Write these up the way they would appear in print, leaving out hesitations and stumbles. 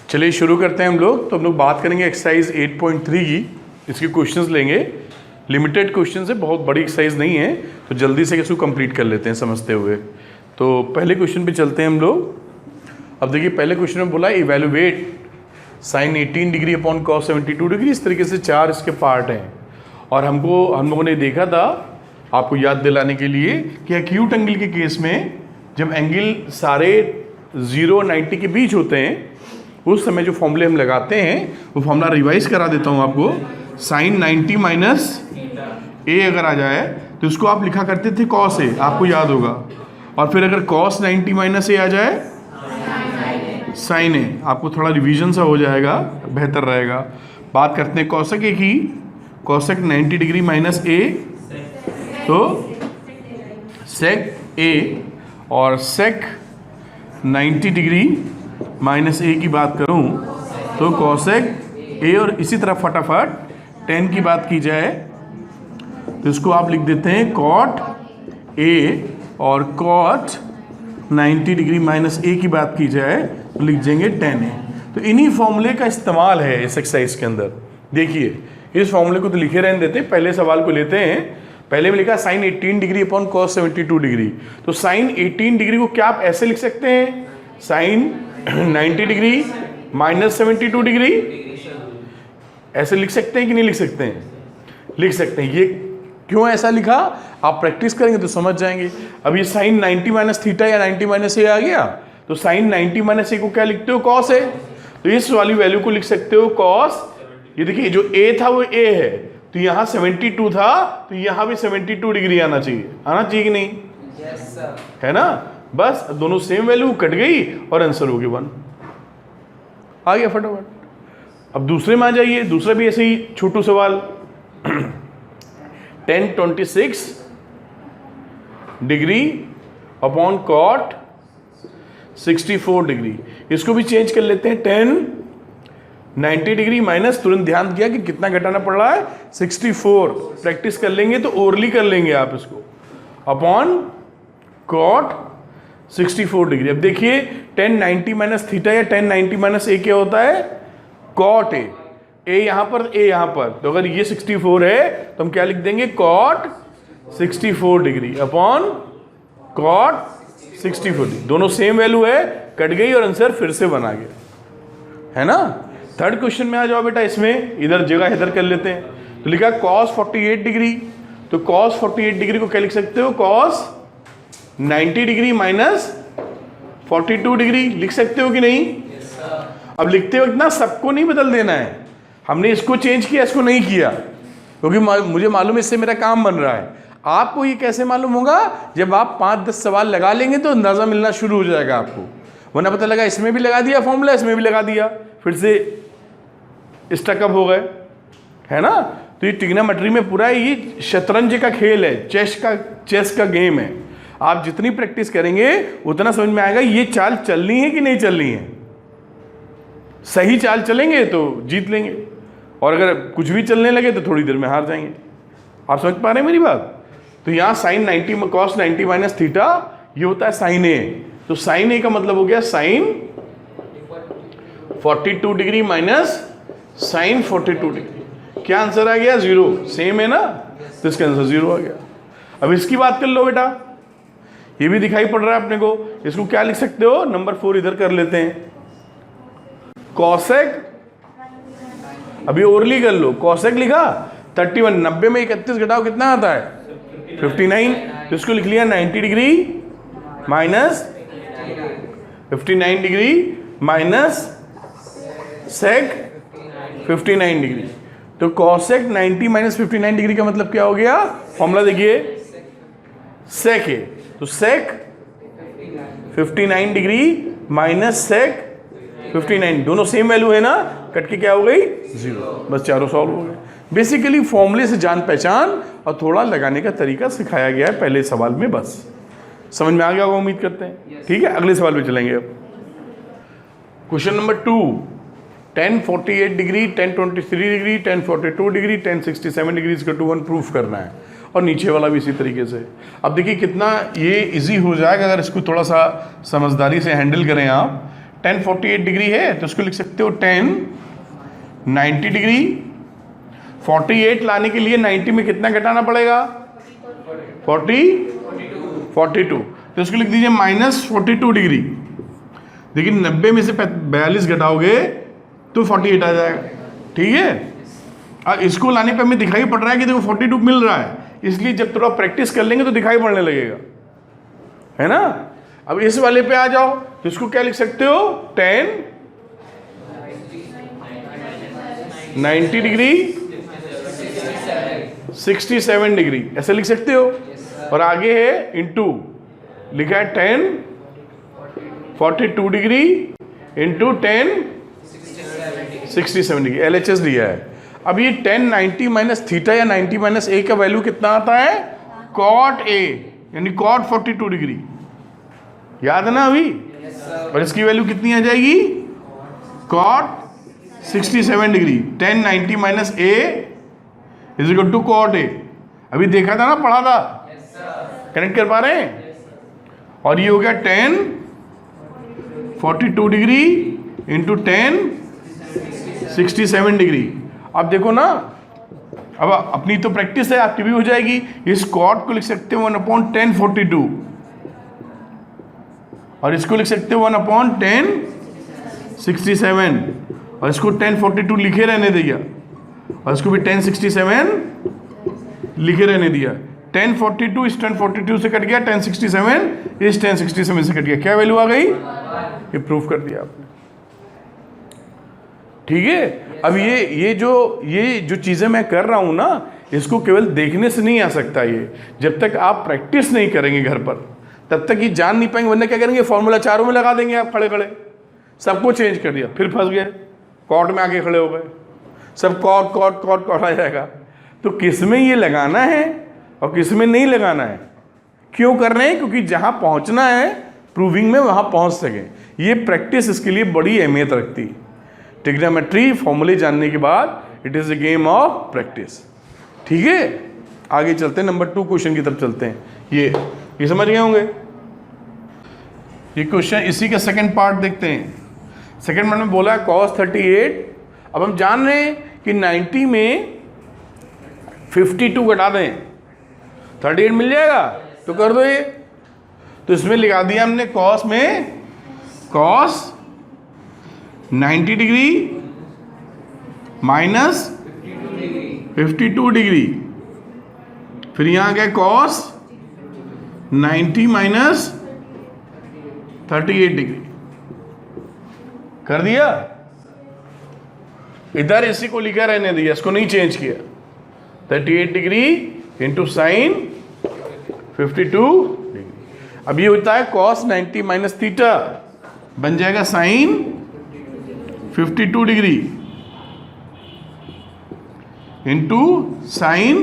चलिए शुरू करते हैं हम लोग। तो हम लोग बात करेंगे एक्सरसाइज 8.3 की। इसके क्वेश्चंस लेंगे, लिमिटेड क्वेश्चन है, बहुत बड़ी एक्सरसाइज नहीं है, तो जल्दी से इसको कंप्लीट कर लेते हैं समझते हुए। तो पहले क्वेश्चन पे चलते हैं हम लोग। अब देखिए पहले क्वेश्चन में बोला evaluate sine 18 degree upon cos 72 degree. इस तरीके से 4 इसके पार्ट हैं और हम लोगों ने देखा था आपको याद दिलाने के लिए कि एक्यूट एंगल के केस में जब एंगल सारे 0 90 के बीच होते हैं उस समय जो फॉर्मूले हम लगाते हैं वो फॉर्मूला रिवाइज करा देता हूँ आपको। साइन 90 माइनस ए अगर आ जाए तो उसको आप लिखा करते थे कॉस ए, आपको याद होगा। और फिर अगर कॉस 90 माइनस ए आ जाए साइन ए, आपको थोड़ा रिवीजन सा हो जाएगा, बेहतर रहेगा। बात करते हैं कॉसेक ए की। कॉसेक 90 डिग्री माइनस ए तो सेक ए, और सेक 90 डिग्री माइनस ए की बात करूं तो कॉसेक ए, और इसी तरह फटाफट टेन की बात की जाए तो इसको आप लिख देते हैं कॉट ए, और कॉट 90 डिग्री माइनस ए की बात की जाए तो लिख देंगे टेन ए। तो इन्हीं फॉर्मूले का इस्तेमाल है इस एक्सरसाइज के अंदर। देखिए इस फॉर्मूले को तो लिखे रहने देते हैं, पहले सवाल को लेते हैं। पहले में लिखा sine 18 degree upon cos 72 degree. तो साइन 18 डिग्री को क्या आप ऐसे लिख सकते हैं, साइन 90 डिग्री माइनस 72 डिग्री, ऐसे लिख सकते हैं कि नहीं लिख सकते हैं? लिख सकते हैं। ये क्यों ऐसा लिखा आप प्रैक्टिस करेंगे तो समझ जाएंगे। अब ये साइन 90 माइनस थीटा या 90 माइनस ए आ गया तो साइन 90 माइनस ए को क्या लिखते हो, कॉस है। तो इस वाली वैल्यू को लिख सकते हो कॉस। ये देखिए जो ए था वो ए है, तो यहाँ 72 था तो यहाँ भी 72 डिग्री आना चाहिए, आना चाहिए कि नहीं? Yes sir. है ना? बस दोनों सेम वैल्यू कट गई और आंसर हो गया 1 आ गया फटाफट। अब दूसरे में आ जाइए, दूसरा भी ऐसे ही छोटू सवाल। tan 26 degree upon cot 64 degree. इसको भी चेंज कर लेते हैं, tan 90 डिग्री माइनस, तुरंत ध्यान दिया कि कितना घटाना पड़ रहा है, 64। प्रैक्टिस कर लेंगे तो ओरली कर लेंगे आप इसको, अपॉन कॉट 64 डिग्री। अब देखिए tan 90 माइनस थीटा या tan 90 माइनस ए क्या होता है, कॉट ए। ए यहाँ पर, ए यहाँ पर, तो अगर ये 64 है तो हम क्या लिख देंगे, cot 64 degree upon cot 64 degree. दोनों सेम वैल्यू है, कट गई और आंसर फिर से बना गया, है ना? थर्ड क्वेश्चन में आ जाओ बेटा। इसमें इधर जगह इधर कर लेते हैं। तो लिखा cos 48 डिग्री, तो cos 48 डिग्री को क्या लिख सकते हो, cos 90 डिग्री माइनस 42 डिग्री लिख सकते हो कि नहीं? अब लिखते वक्त ना सबको नहीं बदल देना है, हमने इसको चेंज किया इसको नहीं किया, क्योंकि मुझे मालूम है इससे मेरा काम बन रहा है। आपको ये कैसे मालूम होगा, जब आप 5-10 सवाल लगा लेंगे तो अंदाजा मिलना शुरू हो जाएगा आपको। वरना पता लगा इसमें भी लगा दिया फॉर्मूला, इसमें भी लगा दिया, फिर से स्टकअप हो गए, है ना? तो ये ट्रिग्नोमेट्री में पूरा ये शतरंज का खेल है, चेस का गेम है। आप जितनी प्रैक्टिस करेंगे उतना समझ में आएगा ये चाल चलनी है कि नहीं चलनी है। सही चाल चलेंगे तो जीत लेंगे, और अगर कुछ भी चलने लगे तो थोड़ी देर में हार जाएंगे। आप समझ पा रहे हैं मेरी बात? तो यहाँ साइन 90 कॉस 90 माइनस थीटा ये होता है साइन ए। तो साइन ए का मतलब हो गया sine 42 degree minus sine 42 degree. क्या आंसर आ गया, 0। सेम है ना, तो इसका आंसर 0 आ गया। अब इसकी बात कर लो बेटा, ये भी दिखाई पड़ रहा है अपने को। इसको क्या लिख सकते हो, नंबर 4 इधर कर लेते हैं, कॉसेक। अभी ओरली कर लो, कॉसेक लिखा 31, 90 में 31 घटाओ कितना आता है, 59। तो इसको लिख लिया 90 degree minus 59 degree minus sec 59 degree. तो कॉसेक 90 माइनस 59 डिग्री का मतलब क्या हो गया, फॉर्मूला देखिए, सेक है तो सेक 59 डिग्री माइनस सेक 59, दोनों सेम वैल्यू है ना, कट के क्या हो गई, 0। बस चारों सॉल्व हो गए। बेसिकली फॉर्मूले से जान पहचान और थोड़ा लगाने का तरीका सिखाया गया है पहले सवाल में। बस समझ में आ गया होगा, उम्मीद करते हैं। ठीक है, अगले सवाल पे चलेंगे। अब question number 2, tan 48 degree, tan 23 degree, tan 42 degree, tan 67 degree इसका 2 1 प्रूफ करना है, और नीचे वाला भी इसी तरीके से। अब देखिए कितना ये इजी हो जाएगा अगर इसको थोड़ा सा समझदारी से हैंडल करें आप। tan 48 डिग्री है तो उसको लिख सकते हो tan 90 डिग्री। 48 लाने के लिए 90 में कितना घटाना पड़ेगा? 42, तो इसको लिख दीजिए -42 डिग्री। देखिए 90 में से 42 घटाओगे तो 48 आ जाएगा, ठीक है। अब इसको लाने पे हमें दिखाई पड़ रहा है कि देखो 42 मिल रहा है, इसलिए जब थोड़ा प्रैक्टिस कर लेंगे तो दिखाई पड़ने लगेगा, है ना। अब इस वाले पे आ जाओ तो इसको क्या लिख सकते हो? tan 90 डिग्री 67 डिग्री, ऐसे लिख सकते हो। और आगे है इनटू, लिखा है tan 42 degree into tan 67 degree, LHS दिया है। अब ये tan 90 माइनस थीटा या 90 माइनस ए का वैल्यू कितना आता है? cot A, यानी cot 42 डिग्री, याद है ना अभी। और इसकी वैल्यू कितनी आ जाएगी? cot 67 degree. tan 90 minus A is equal to cot A। अभी देखा था ना, पढ़ा था, कनेक्ट कर पा रहे हैं। और ये हो गया tan 42 degree into tan 67 degree. अब देखो ना, अब अपनी तो प्रैक्टिस है, आपकी भी हो जाएगी। इस cot को लिख सकते हो 1/tan 42 और इसको लिख सकते हो 1/tan 67 और इसको tan 42 लिखे रहने दिया और इसको भी tan 67 लिखे रहने दिया। tan 42 इस tan 42 से कट गया, tan 67 इस tan 67 से कट गया, क्या वैल्यू आ गई? ये प्रूफ कर दिया आपने, ठीक है। अब ये जो चीजें मैं कर रहा हूं ना, इसको केवल देखने से नहीं आ सकता। ये जब तक आप प्रैक्टिस नहीं करेंगे घर पर तब तक ये जान नहीं पाएंगे। वरना क्या करेंगे, फॉर्मूला चारों में लगा देंगे आप, खड़े खड़े सबको चेंज कर दिया, फिर फंस गए, कॉट में आके खड़े हो गए, सब कॉट कॉट कॉट कॉट आ जाएगा। तो किस में ये लगाना है और किस में नहीं लगाना है, क्यों कर रहे हैं? क्योंकि जहां पहुंचना है प्रूविंग में वहां पहुंच सके। ये प्रैक्टिस इसके लिए बड़ी अहमियत रखती है। ट्रिग्नोमेट्री फॉर्मूले जानने के बाद it is a game of practice, ठीक है। आगे चलते हैं, नंबर 2 क्वेश्चन की तरफ चलते हैं। ये समझ गए होंगे। ये क्वेश्चन इसी का सेकंड पार्ट देखते हैं। सेकंड पार्ट में बोला है cos 38। अब हम जान रहे हैं कि 90 में 52 घटा दें 38 मिल जाएगा, तो कर दो ये। तो इसमें लिखा दिया हमने cos में cos 90 डिग्री माइनस 52 डिग्री, फिर यहां गए cos 90 माइनस 38 डिग्री, कर दिया। इधर इसी को लिखा रहने दिया, इसको नहीं चेंज किया। 38 डिग्री इंटू साइन 52 डिग्री। अब ये होता है cos 90 माइनस थीटा, बन जाएगा sine 52 degree into sine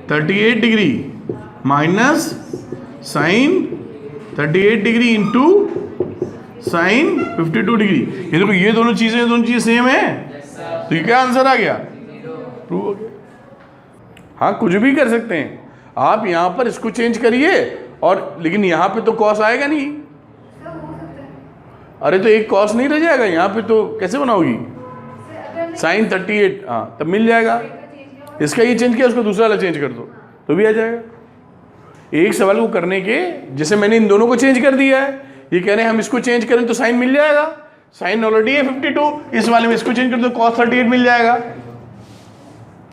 38 degree minus sine 38 degree into sine 52 degree. ये देखो, ये दोनों चीजें सेम है, तो ये क्या आंसर आ गया? प्रूव हो गया। हाँ, कुछ भी कर सकते हैं आप। यहां पर इसको चेंज करिए और, लेकिन यहां पे तो कॉस आएगा नहीं। अरे तो एक कॉस नहीं रह जाएगा यहाँ पे, तो कैसे बनाओगी? साइन 38, हाँ तब मिल जाएगा। इसका ये चेंज किया, उसको दूसरा वाला चेंज कर दो तो भी आ जाएगा। एक सवाल को करने के, जैसे मैंने इन दोनों को चेंज कर दिया है, ये कह रहे हैं हम इसको चेंज करें तो साइन मिल जाएगा। साइन ऑलरेडी है 52, इस वाले में इसको चेंज कर दो cos 38 मिल जाएगा,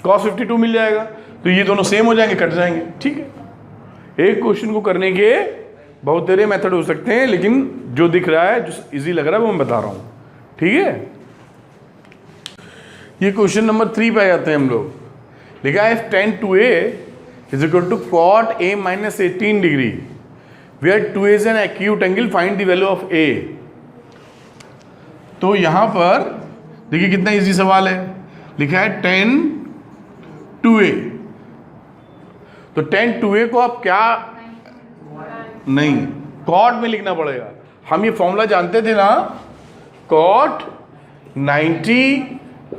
cos 52 मिल जाएगा। तो ये दोनों सेम हो जाएंगे, कट जाएंगे, ठीक है। एक क्वेश्चन को करने के बहुत सारे मेथड हो सकते हैं, लेकिन जो दिख रहा है, जो इजी लग रहा है, वो मैं बता रहा हूँ, ठीक है। ये क्वेश्चन नंबर 3 पे आते हैं हम लोग। लिखा है tan 2a is equal to cot a minus 18 degree, where 2a is an acute angle, find the value of a। तो यहां पर देखिए कितना इजी सवाल है। लिखा है tan 2a, तो tan 2a को आप क्या नहीं, cot में लिखना पड़ेगा। हम ये फॉर्मूला जानते थे ना, cot 90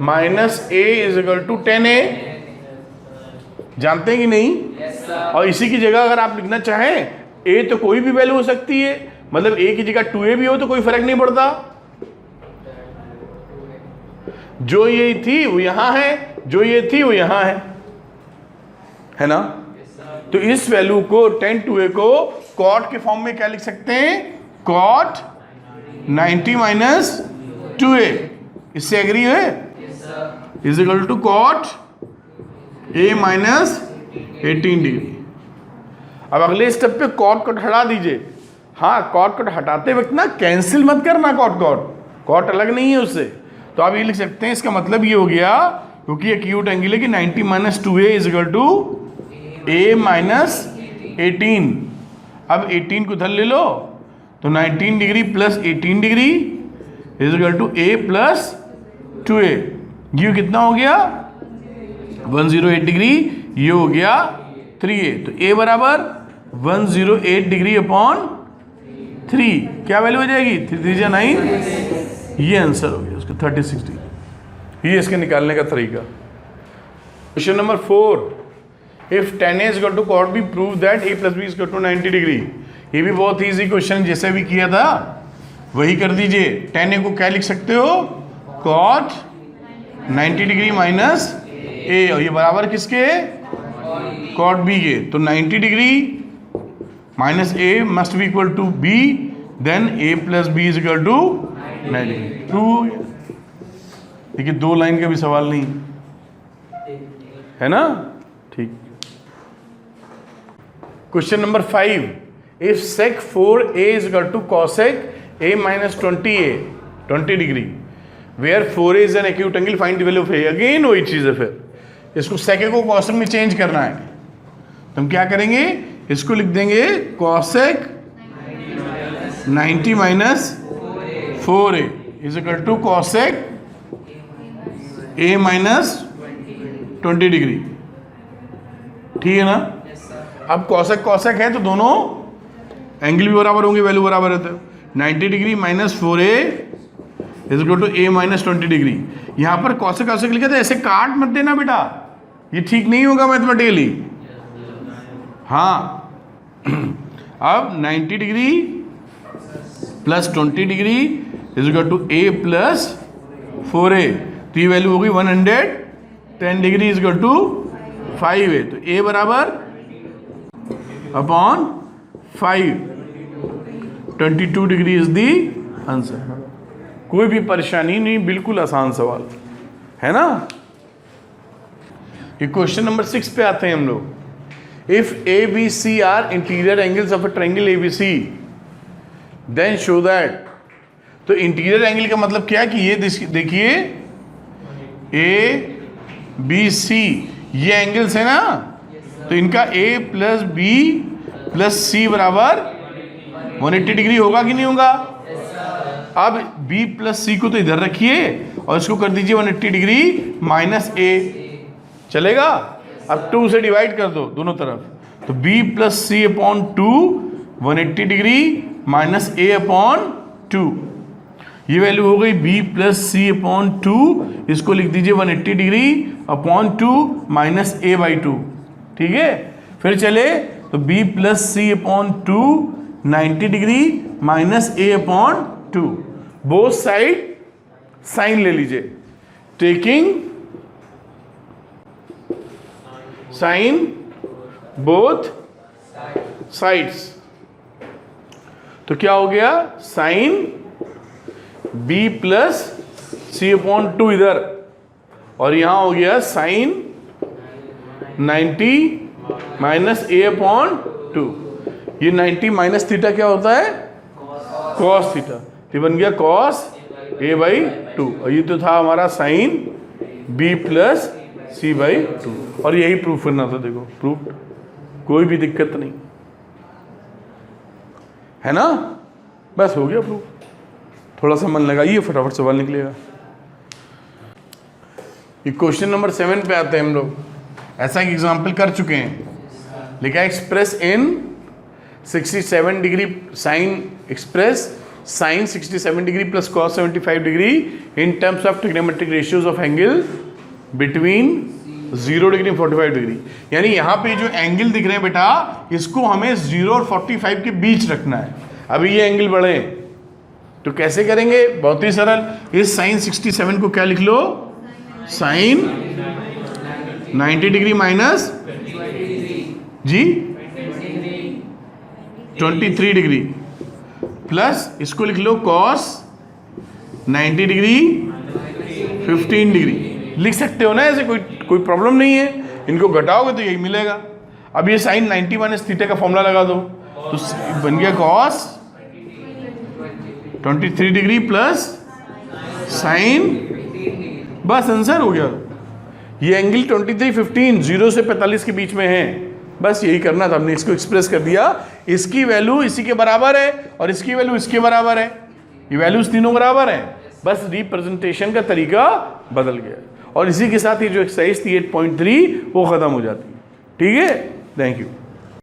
minus a is equal to 10a, जानते हैं कि नहीं? और इसी की जगह अगर आप लिखना चाहें a तो कोई भी वैल्यू हो सकती है, मतलब a की जगह 2a भी हो तो कोई फर्क नहीं पड़ता। जो ये थी वो यहाँ है, जो ये थी वो यहाँ है ना? तो इस वैल्यू को tan 2a को cot के फॉर्म में क्या लिख सकते हैं? cot 90 माइनस 2a, इससे एग्री है? Is equal to cot a minus 18 degree. अब अगले स्टेप पे cot को हटा दीजिए। हाँ, cot को हटाते वक्त ना कैंसिल मत करना, cot अलग नहीं है उससे। तो आप ये लिख सकते हैं, इसका मतलब ये हो गया, क्योंकि एक्यूट एंगल है कि 90 minus 2a is equal to a minus 18। अब 18 को उधर ले लो, तो 19 degree plus 18 degree is equal to a plus 2a। ये कितना हो गया? 108 डिग्री। ये हो गया 3a। तो a बराबर 108 डिग्री अपॉन 3, क्या वैल्यू हो जाएगी? 3 3 9। ये आंसर हो गया उसका 36 डिग्री। ये इसके निकालने का तरीका। Question number 4, if tan a is equal to cot b, prove that a plus b is equal to 90 degree. ये भी बहुत इजी क्वेश्चन, जैसे भी किया था वही कर दीजिए। tan a को क्या लिख सकते हो? cot 90 डिग्री माइनस a, और ये बराबर किसके? cot b के। तो 90 degree minus a must be equal to b, then a plus b is equal to 90 degree. True. देखिए, 2 लाइन का भी सवाल नहीं है ना? ठीक। Question number 5, if sec 4a is equal to cosec a minus 20 degree, where 4a is an acute angle, find the value of a। Again वही चीज़ है, फिर इसको sec a को cosec में चेंज करना है। तो हम क्या करेंगे? इसको लिख देंगे cosec 90 minus 4a is equal to cosec a minus 20 degree. ठीक है ना? अब cosec है तो दोनों एंगल भी बराबर होंगे, वैल्यू बराबर है। तो 90 degree minus 4a is equal to a minus 20 degree. यहाँ पर cosec लिखा था, ऐसे काट मत देना बेटा, ये ठीक नहीं होगा मैथमेटिकली। हाँ, अब 90 degree plus 20 degree is equal to a plus 4a, तो ये वैल्यू होगी 110 degree is equal to 5a। तो a बराबर upon 5, 22 degree is the answer. कोई भी परेशानी नहीं, बिल्कुल आसान सवाल है ना? ये क्वेश्चन नंबर 6 पे आते हैं हम लोग। If A B C are interior angles of a triangle A B C, then show that. तो इंटीरियर एंगल का मतलब क्या है कि ये देखिए ए बी सी, ये एंगल्स है ना, तो इनका a प्लस बी प्लस सी बराबर 180 डिग्री होगा कि नहीं होगा? अब b प्लस सी को तो इधर रखिए और इसको कर दीजिए 180 डिग्री माइनस a, चलेगा? अब 2 से डिवाइड कर दो दोनों तरफ, तो b plus C upon 2 180 degree minus a upon 2। ये वैल्यू हो गई b प्लस सी अपॉन 2, इसको लिख दीजिए 180 degree upon 2 minus a by 2। ठीक है, फिर चले तो b plus C upon 2 90 degree minus a upon 2। Both side sine ले लीजिए, टेकिंग साइन बोथ साइड्स। तो क्या हो गया? Sign b plus C upon 2 इधर, और यहां हो गया साइन 90 माइनस a अपॉन 2। ये 90 माइनस थीटा क्या होता है? Cos theta. ये बन गया कॉस a बाई 2, और ये तो था हमारा sine b plus C by 2, और यही प्रूफ करना था। देखो प्रूफ, कोई भी दिक्कत नहीं है ना? बस हो गया प्रूफ। थोड़ा सा मन लगाइए, फटाफट सवाल निकलेगा। ये क्वेश्चन नंबर 7 पे आते हैं हम लोग। ऐसा एक एग्जाम्पल कर चुके हैं, लिखा है express in 67 degree sine, express sine 67 degree plus cos 75 degree in terms of trigonometric ratios of angle between 0 degree 45 degree. यानी यहाँ पे जो एंगल दिख रहे हैं बेटा, इसको हमें 0 और 45 के बीच रखना है। अभी ये एंगल बढ़े तो कैसे करेंगे? बहुत ही सरल, इस साइन 67 को क्या लिख लो? साइन 90 डिग्री माइनस जी 23 डिग्री प्लस इसको लिख लो कॉस 90 डिग्री 15 डिग्री लिख सकते हो ना, ऐसे कोई प्रॉब्लम नहीं है। इनको घटाओगे तो यही मिलेगा। अब ये साइन 90 माइनस थीटा का फॉर्मूला लगा दो तो बन गया कॉस 23 डिग्री प्लस साइन, बस आंसर हो गया। ये एंगल 2315 0 से 45 के बीच में है, बस यही करना था हमने, इसको एक्सप्रेस कर दिया। इसकी वैल्यू इसी के बराबर है और इसकी वैल्यू इसके बराबर है, ये वैल्यूज तीनों बराबर हैं, बस रिप्रेजेंटेशन का तरीका बदल गया और इसी के साथ ये जो एक्सरसाइज थी 8.3 वो खत्म हो जाती है। ठीक है, थैंक यू।